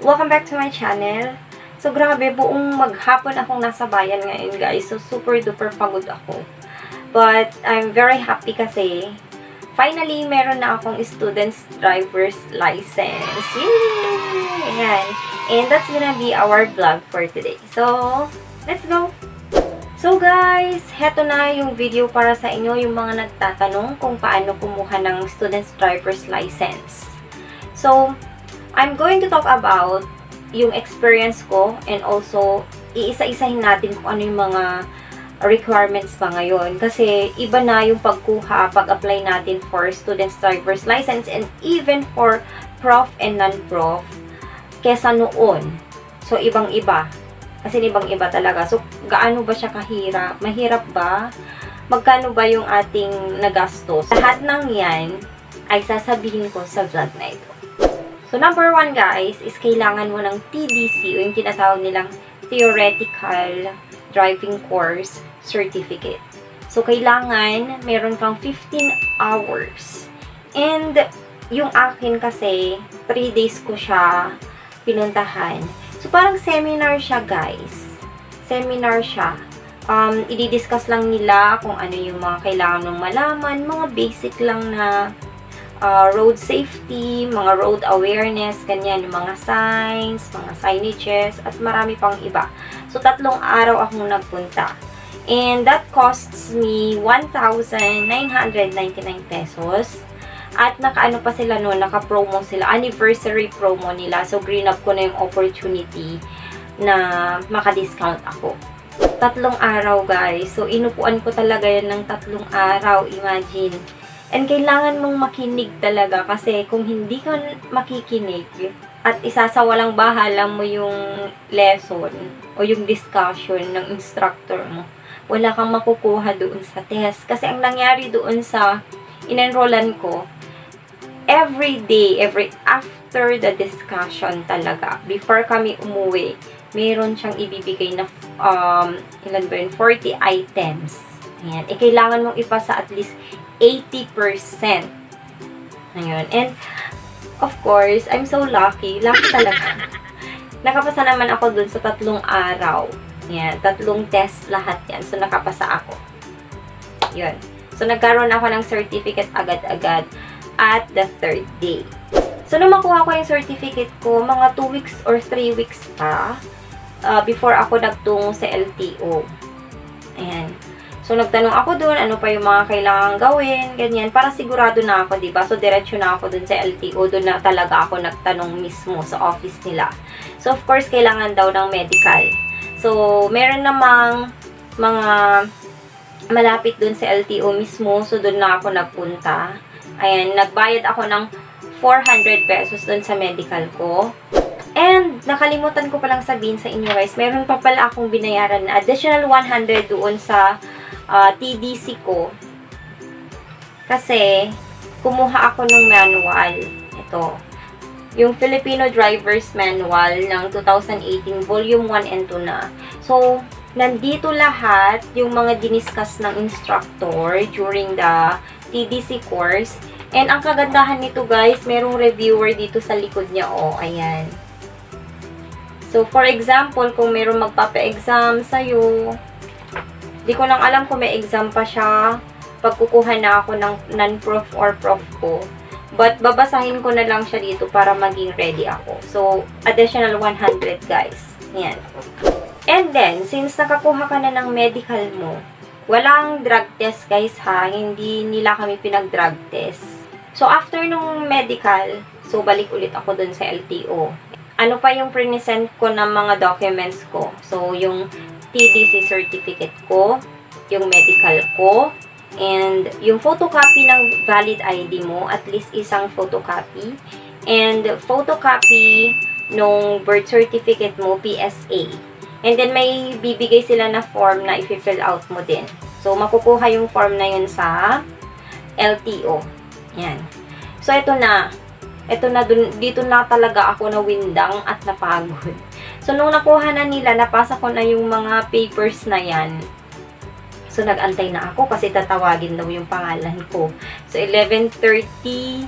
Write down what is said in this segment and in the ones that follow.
Welcome back to my channel. So, grabe, buong maghapon akong nasa bayan ngayon, guys. So, super duper pagod ako. But, I'm very happy kasi finally, meron na akong student's driver's license. Yay! Ayan. And that's gonna be our vlog for today. So, let's go! So guys, heto na yung video para sa inyo, yung mga nagtatanong kung paano kumuha ng student's driver's license. So, I'm going to talk about yung experience ko and also iisa-isahin natin kung ano yung mga requirements pa ngayon. Kasi iba na yung pagkuha, pag-apply natin for student's driver's license and even for prof and non-prof kesa noon. So, ibang-iba. Kasi ibang-iba talaga. So, gaano ba siya kahirap? Mahirap ba? Magkano ba yung ating nagastos? Lahat ng yan ay sasabihin ko sa vlog na ito. So, number one, guys, is kailangan mo ng TDC o yung tinatawag nilang Theoretical Driving Course Certificate. So, kailangan meron kang 15 hours. And, yung akin kasi, 3 days ko siya pinuntahan. So, parang seminar siya, guys. Seminar siya. I-discuss lang nila kung ano yung mga kailangan mong malaman, mga basic lang na road safety, mga road awareness, ganyan, yung mga signs, mga signages, at marami pang iba. So, 3 araw akong nagpunta. And that costs me 1,999 pesos. At nakaano pa sila noon, naka-promo sila, anniversary promo nila. So, green up ko na yung opportunity na maka-discount ako. 3 araw, guys. So, inupuan ko talaga yan ng 3 araw. Imagine. And kailangan mong makinig talaga kasi kung hindi ka makikinig at isasawalang bahala mo yung lesson o yung discussion ng instructor mo, wala kang makukuha doon sa test. Kasi ang nangyari doon sa in-enrollan ko, every day, after the discussion talaga, before kami umuwi, meron siyang ibibigay na, ilan ba yun? 40 items. Ayan. Kailangan mong ipasa at least 80%. Ayan. And, of course, I'm so lucky. Lucky talaga. Nakapasa naman ako dun sa 3 araw. Ayan. 3 test lahat yan. So, nakapasa ako. Yun. So, nagkaroon ako ng certificate agad-agad at the 3rd day. So, nung makuha ko yung certificate ko, mga 2 weeks or 3 weeks pa before ako nagtungo sa LTO. Ayan. So, nagtanong ako dun, ano pa yung mga kailangan gawin, ganyan, para sigurado na ako, diba? So, diretso na ako dun sa LTO, dun na talaga ako nagtanong mismo sa office nila. So, of course, kailangan daw ng medical. So, meron namang mga malapit dun sa LTO mismo, so dun na ako nagpunta. Ayan, nagbayad ako ng 400 pesos dun sa medical ko. And, nakalimutan ko palang sabihin sa inyo, guys, meron pa pala akong binayaran na additional 100 doon sa TDC ko. Kasi, kumuha ako ng manual. Ito. Yung Filipino Driver's Manual ng 2018, Volume 1 and 2 na. So, nandito lahat yung mga diniscuss ng instructor during the TDC course. And ang kagandahan nito, guys, merong reviewer dito sa likod niya. Oh, ayan. So, for example, kung merong magpapa-exam sa'yo, di ko lang alam kung may exam pa siya pag kukuha na ako ng non-prof or prof ko. But, babasahin ko na lang siya dito para maging ready ako. So, additional 100, guys. Ayan. And then, since nakakuha ka na ng medical mo, walang drug test, guys, ha? Hindi nila kami pinag-drug test. So, after nung medical, so, balik ulit ako dun sa LTO. Ano pa yung present ko ng mga documents ko? So, yung TDC certificate ko, yung medical ko, and yung photocopy ng valid ID mo, at least isang photocopy, and photocopy nung birth certificate mo, PSA. And then, may bibigay sila na form na i-fill out mo din. So, makukuha yung form na yun sa LTO. Yan. So, ito na. Ito na, dito na talaga ako na windang at napagod. So, nung nakuha na nila, napasa ko na yung mga papers na yan. So, nag-antay na ako kasi tatawagin daw yung pangalan ko. So, 11:30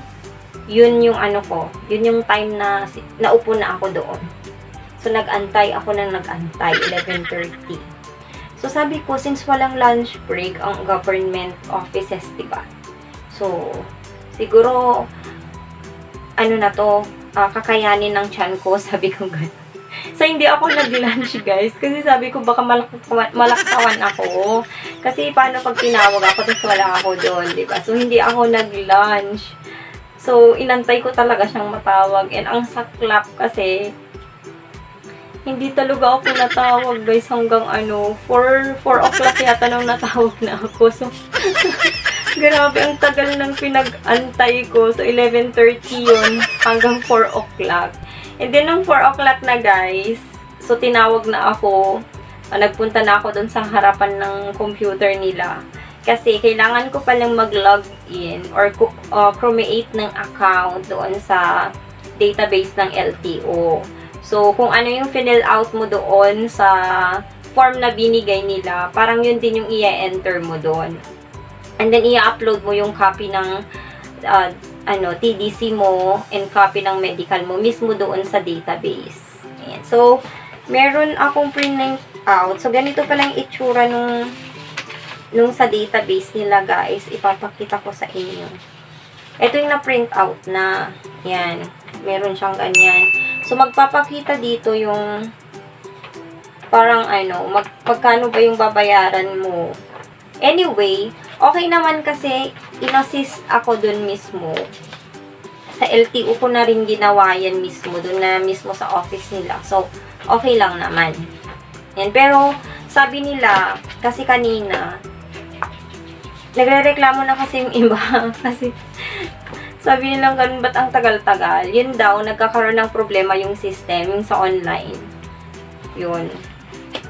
yun yung ano ko, yun yung time na naupo na ako doon. So, nag-antay ako ng nag-antay, 11:30. So, sabi ko, since walang lunch break ang government offices, diba? So, siguro, ano na to, kakayanin ng tiyan ko, sabi ko gano'n. So, hindi ako nag-lunch, guys. Kasi sabi ko, baka malaktawan ako. Kasi, paano pag tinawag ako, tapos wala ako doon, diba? So, hindi ako nag-lunch. So, inantay ko talaga siyang matawag. And ang saklap kasi, hindi talaga ako natawag, guys, hanggang 4 o'clock yata nung natawag na ako. So, grabe, ang tagal ng pinag-antay ko. So, 11:30 yun, hanggang 4 o'clock. And then, nung 4 o'clock na, guys, so, tinawag na ako. Nagpunta na ako dun sa harapan ng computer nila. Kasi, kailangan ko palang mag-log in or create ng account doon sa database ng LTO. So, kung ano yung fill out mo doon sa form na binigay nila, parang yun din yung i-enter mo doon. And then, i-upload mo yung copy ng TDC mo and copy ng medical mo mismo doon sa database. Ayan. So, meron akong print out. So, ganito pala yung itsura nung sa database nila, guys. Ipapakita ko sa inyo. Ito yung na-print out na. Yan. Meron siyang ganyan. So, magpapakita dito yung parang magkano ba yung babayaran mo. Anyway, okay naman kasi in-assist ako dun mismo. Sa LTO ko na rin ginawa yan mismo. Dun na mismo sa office nila. So, okay lang naman. Yan. Pero, sabi nila, kasi kanina, nagre-reklamo na kasi yung iba. Kasi, sabi nilang ganun, ba't ang tagal-tagal? Yun daw, nagkakaroon ng problema yung system, yung sa online. Yun.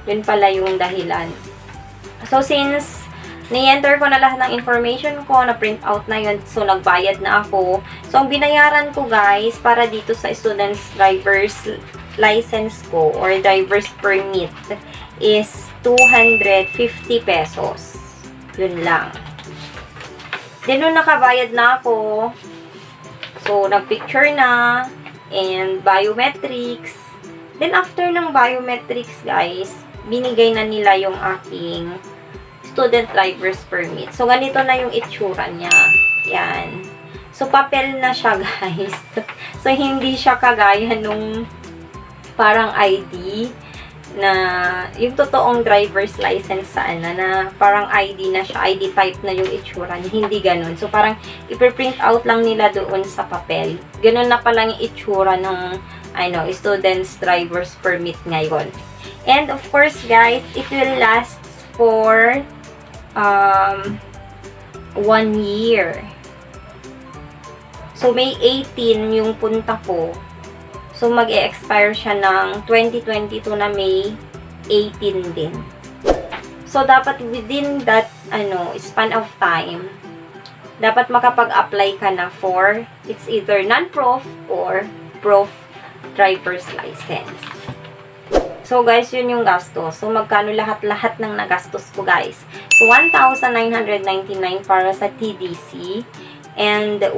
Yun pala yung dahilan. So, since ni-enter ko na lahat ng information ko, na-print out na yun, so, nagbayad na ako. So, ang binayaran ko, guys, para dito sa student's driver's license ko, or driver's permit, is 250 pesos. Yun lang. Then, nung nakabayad na ako, so, nag-picture na, and biometrics. Then, after ng biometrics, guys, binigay na nila yung aking student driver's permit. So, ganito na yung itsura niya. Yan. So, papel na siya, guys. So, hindi siya kagaya nung parang ID na yung totoong driver's license sa na parang ID na siya, ID type na yung itsura niya. Hindi ganun. So, parang ipiprint out lang nila doon sa papel. Ganun na palang yung itsura ng student's driver's permit ngayon. And, of course, guys, it will last for 1 year. So, May 18 yung punta ko. So, mag-e-expire siya ng 2022 na May 18 din. So, dapat within that, span of time, dapat makapag-apply ka na for, it's either non-prof or prof driver's license. So, guys, yun yung gastos. So, magkano lahat-lahat ng nagastos ko, guys? So, 1,999 para sa TDC. And 100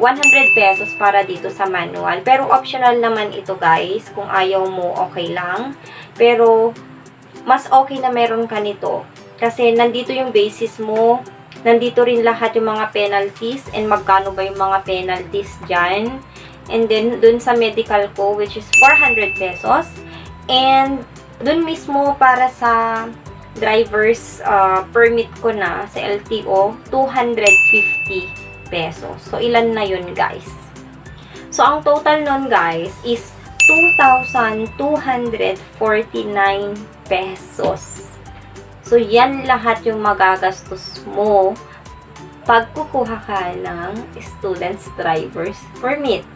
pesos para dito sa manual. Pero optional naman ito, guys. Kung ayaw mo, okay lang. Pero mas okay na meron ka nito. Kasi nandito yung basis mo. Nandito rin lahat yung mga penalties. And magkano ba yung mga penalties dyan. And then, dun sa medical ko, which is 400 pesos. And dun mismo para sa driver's permit ko na sa LTO, 250 pesos. So, ilan na yun, guys? So, ang total nun, guys, is 2,249 pesos. So, yan lahat yung magagastos mo pag kukuha ka ng student's driver's permit.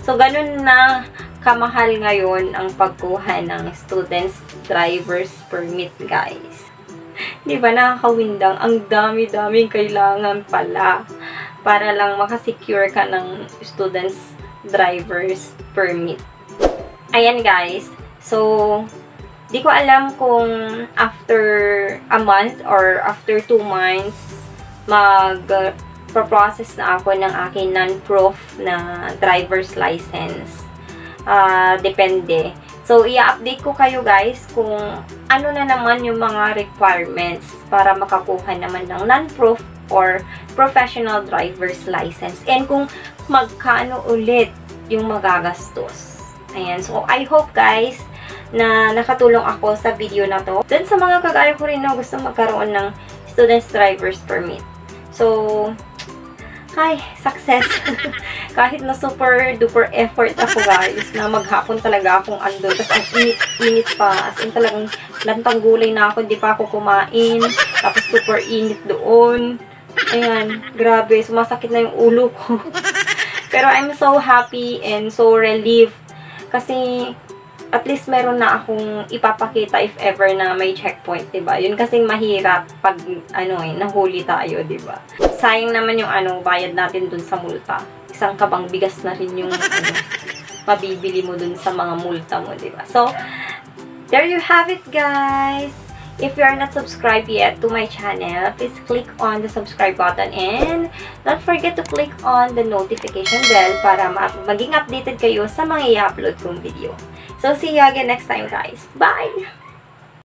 So, ganun na kamahal ngayon ang pagkuha ng student's driver's permit, guys. Di ba, nakakawindang? Ang dami-daming kailangan pala para lang makasecure ka ng student's driver's permit. Ayan, guys. So, di ko alam kung after a month or after 2 months pro-process na ako ng aking non-proof na driver's license. Depende. So, i-update ko kayo guys kung ano na naman yung mga requirements para makakuha naman ng non-proof or professional driver's license. And kung magkano ulit yung magagastos. Ayan. So, I hope guys na nakatulong ako sa video na to. Then, sa mga kagaya ko rin na gusto magkaroon ng student's driver's permit. So, hi, success! Kahit na super duper effort ako guys, na maghapon talaga akong andun. Tapos ang init pa. As in talagang lantang gulay na ako, hindi pa ako kumain. Tapos super init doon. Ayan, grabe. Sumasakit na yung ulo ko. Pero I'm so happy and so relieved. Kasi at least meron na akong ipapakita if ever na may checkpoint, diba? Yun kasing mahirap pag, nahuli tayo, diba? Sayang naman yung, bayad natin dun sa multa. Isang kabang bigas na rin yung, mabibili mo dun sa mga multa mo, diba? So, there you have it, guys! If you are not subscribed yet to my channel, please click on the subscribe button and don't forget to click on the notification bell para maging updated kayo sa mga i-upload kong video. So, see you again next time, guys. Bye!